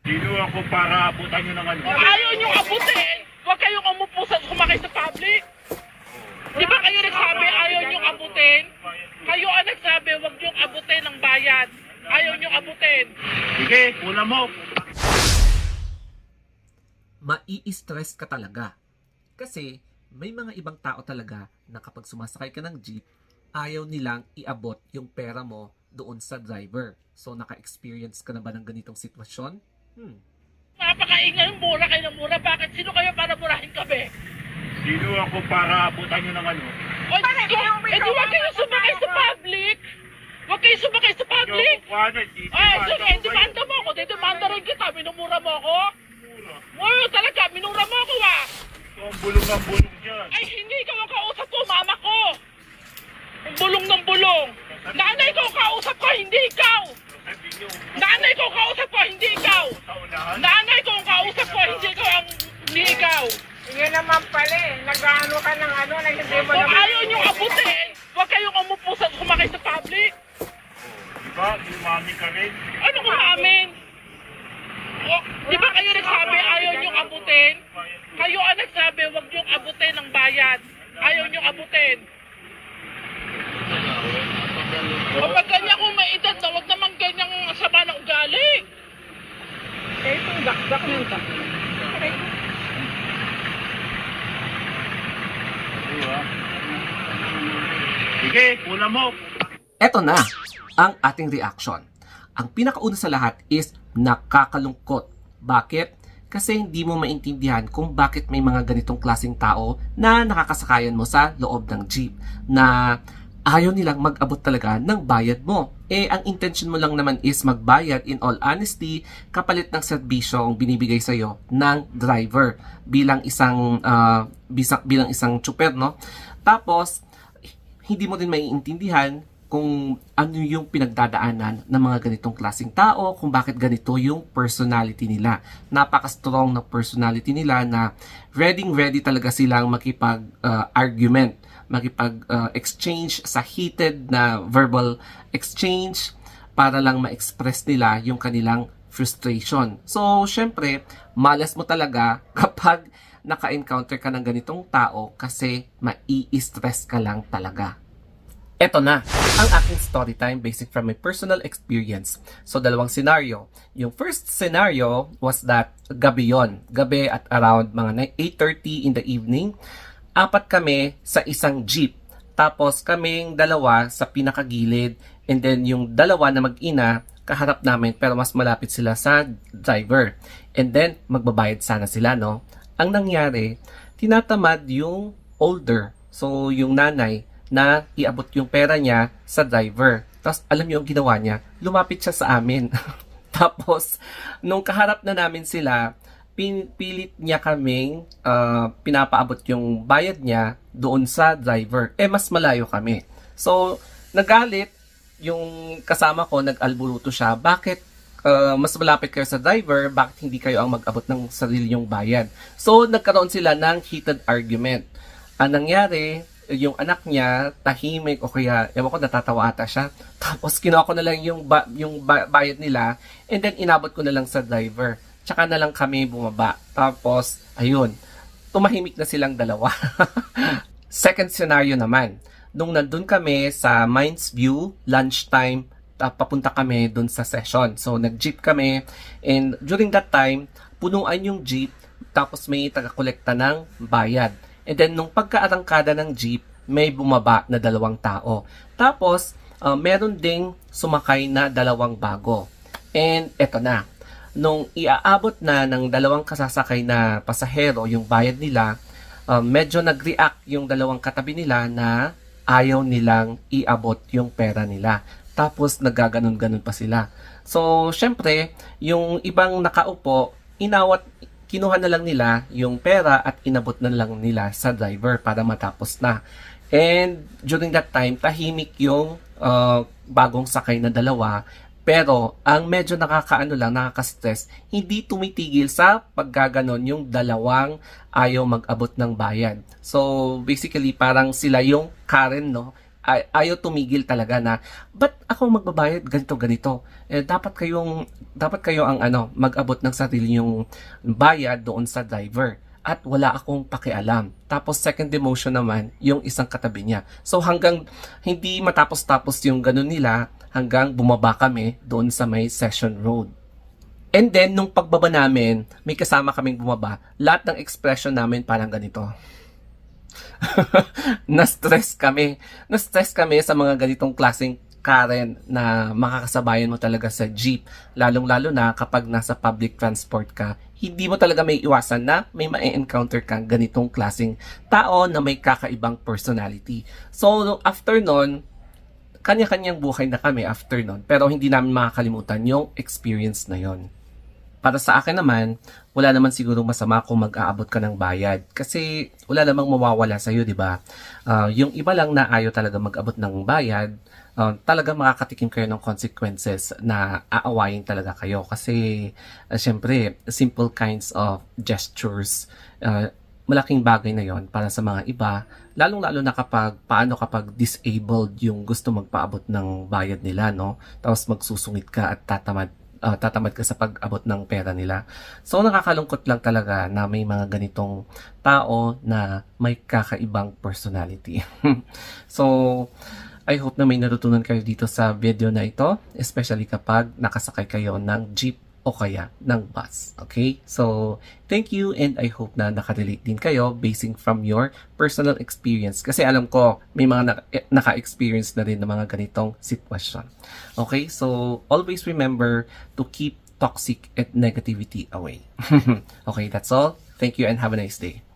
Sino ako para abutan nyo naman? Kung ayaw nyo abutin, huwag kayong umupo sa sumakay sa public. Di ba kayo nagsabi ayaw nyo abutin? Kayo ang nagsabi huwag nyo abutin ng bayad. Ayaw nyo abutin. Sige, una mo. Mai-stress ka talaga. Kasi may mga ibang tao talaga na kapag sumasakay ka ng jeep, ayaw nilang iabot yung pera mo doon sa driver. So naka-experience ka na ba ng ganitong sitwasyon? Napakaingay, mura kayo ng mura. Bakit? Sino kayo para murahin kami? Sino ako para abutan nyo naman? O, di huwag kayo sumakay sa public. Huwag kayo sumakay sa public. Sige, demanda mo ako. Demanda rin kita. Minumura mo ako. Oo, talaga. Minura mo ako, ah. Ito ang bulong ng bulong dyan. Ay, hindi ikaw ang kausap ko, mama ko. Ang bulong ng bulong. Nanay ko ang kausap ko, hindi ikaw. Nanay ko ang kausap ko, hindi ikaw. Nanay ko ang kausap ko, hindi ikaw. Yun naman pala eh. Nag-ano ka ng ano na hindi mo Kung naman. ayaw nyo abutin, huwag kayong umupo sa sumakay sa public. Diba? Umami ka rin. Ano kung amin? Di ba kayo nagsabi ayaw nyo abutin? Kayo ang nagsabi huwag nyo abutin ng bayad. Ayaw nyo abutin. Kapag ganyan kung may edad na, huwag naman ganyang sama ng ugali. Eh, itong dakdak ng dakdak. Sige, una mo. Eto na ang ating reaction. Ang pinakauna sa lahat is nakakalungkot. Bakit? Kasi hindi mo maintindihan kung bakit may mga ganitong klaseng tao na nakakasakayan mo sa loob ng jeep na ayaw nilang mag-abot talaga ng bayad mo. Ang intention mo lang naman is magbayad in all honesty kapalit ng serbisyong binibigay sa'yo ng driver bilang isang tsuper, no? Tapos, hindi mo din maiintindihan kung ano yung pinagdadaanan ng mga ganitong klaseng tao, kung bakit ganito yung personality nila. Napaka-strong na personality nila na ready talaga silang makipag-argument, makipag-exchange sa heated na verbal exchange para lang ma-express nila yung kanilang frustration. So, syempre, malas mo talaga kapag naka-encounter ka ng ganitong tao kasi mai-stress ka lang talaga. Eto na, ang aking story time basic from my personal experience. So, dalawang scenario. Yung first scenario was that gabi yon. Gabi at around mga 8:30 in the evening. 4 kami sa isang jeep. Tapos kaming dalawa sa pinakagilid. And then yung dalawa na mag-ina, kaharap namin pero mas malapit sila sa driver. And then magbabayad sana sila, no? Ang nangyari, tinatamad yung older. So, yung nanay, na iabot yung pera niya sa driver. Tapos, alam niyo ang ginawa niya? Lumapit siya sa amin. Tapos, nung kaharap na namin sila, pilit niya kaming pinapaabot yung bayad niya doon sa driver. Mas malayo kami. So, nagalit yung kasama ko, nag-alburuto siya. Bakit mas malapit kayo sa driver? Bakit hindi kayo ang mag-abot ng sarili yung bayad? So, nagkaroon sila ng heated argument. Ang nangyari, yung anak niya tahimik o kaya ewan ko natatawa ata siya, tapos kinuha ko na lang yung bayad nila and then inabot ko na lang sa driver, tsaka na lang kami bumaba. Tapos ayun, tumahimik na silang dalawa. Second scenario naman, nung nandun kami sa Mines View, lunchtime, papunta kami dun sa session. So nag-jeep kami and during that time punuan yung jeep, tapos may taga-kolekta ng bayad. And then, nung pagkaarangkada ng jeep, may bumaba na 2 tao. Tapos, meron ding sumakay na 2 bago. And eto na, nung iaabot na ng 2 kasasakay na pasahero yung bayad nila, medyo nag-react yung 2 katabi nila na ayaw nilang iabot yung pera nila. Tapos, nagaganon-ganon pa sila. So, syempre, yung ibang nakaupo, kinuha na lang nila yung pera at inabot na lang nila sa driver para matapos na. And during that time, tahimik yung bagong sakay na 2. Pero ang medyo nakaka-stress, hindi tumitigil sa paggaganon yung 2 ayaw mag-abot ng bayad. So basically parang sila yung Karen, no? ayaw tumigil talaga na, ba't ako magbabayad ganito? Dapat kayo ang mag-abot ng sarili yung bayad doon sa driver. At wala akong pakialam. Tapos second demotion naman, yung isang katabi niya. So hanggang hindi matapos-tapos yung ganun nila, hanggang bumaba kami doon sa may Session Road. And then, nung pagbaba namin, may kasama kaming bumaba, lahat ng expression namin parang ganito. Na-stress kami. Na-stress kami sa mga ganitong klaseng Karen na makakasabayan mo talaga sa jeep. Lalong-lalo na kapag nasa public transport ka, hindi mo talaga may iwasan na may ma-encounter kang ganitong klaseng tao na may kakaibang personality. So, after nun, kanya-kanyang buhay na kami after nun. Pero hindi namin makakalimutan yung experience na yon. Para sa akin naman, wala naman siguro masama kung mag-aabot ka ng bayad. Kasi wala namang mawawala sa'yo, di ba? Yung iba lang na ayaw talaga mag-abot ng bayad, talaga makakatikim kayo ng consequences na aawayin talaga kayo. Kasi, syempre, simple kinds of gestures, malaking bagay na yon para sa mga iba. Lalong-lalo na kapag disabled yung gusto magpaabot ng bayad nila, no? Tapos magsusungit ka at tatamad ka sa pag-abot ng pera nila. So, nakakalungkot lang talaga na may mga ganitong tao na may kakaibang personality. So, I hope na may natutunan kayo dito sa video na ito, especially kapag nakasakay kayo ng jeep o kaya ng bus. Okay? So, thank you and I hope na nakarelate din kayo basing from your personal experience. Kasi alam ko, may mga naka-experience na rin ng mga ganitong sitwasyon. Okay? So, always remember to keep toxic and negativity away. Okay, that's all. Thank you and have a nice day.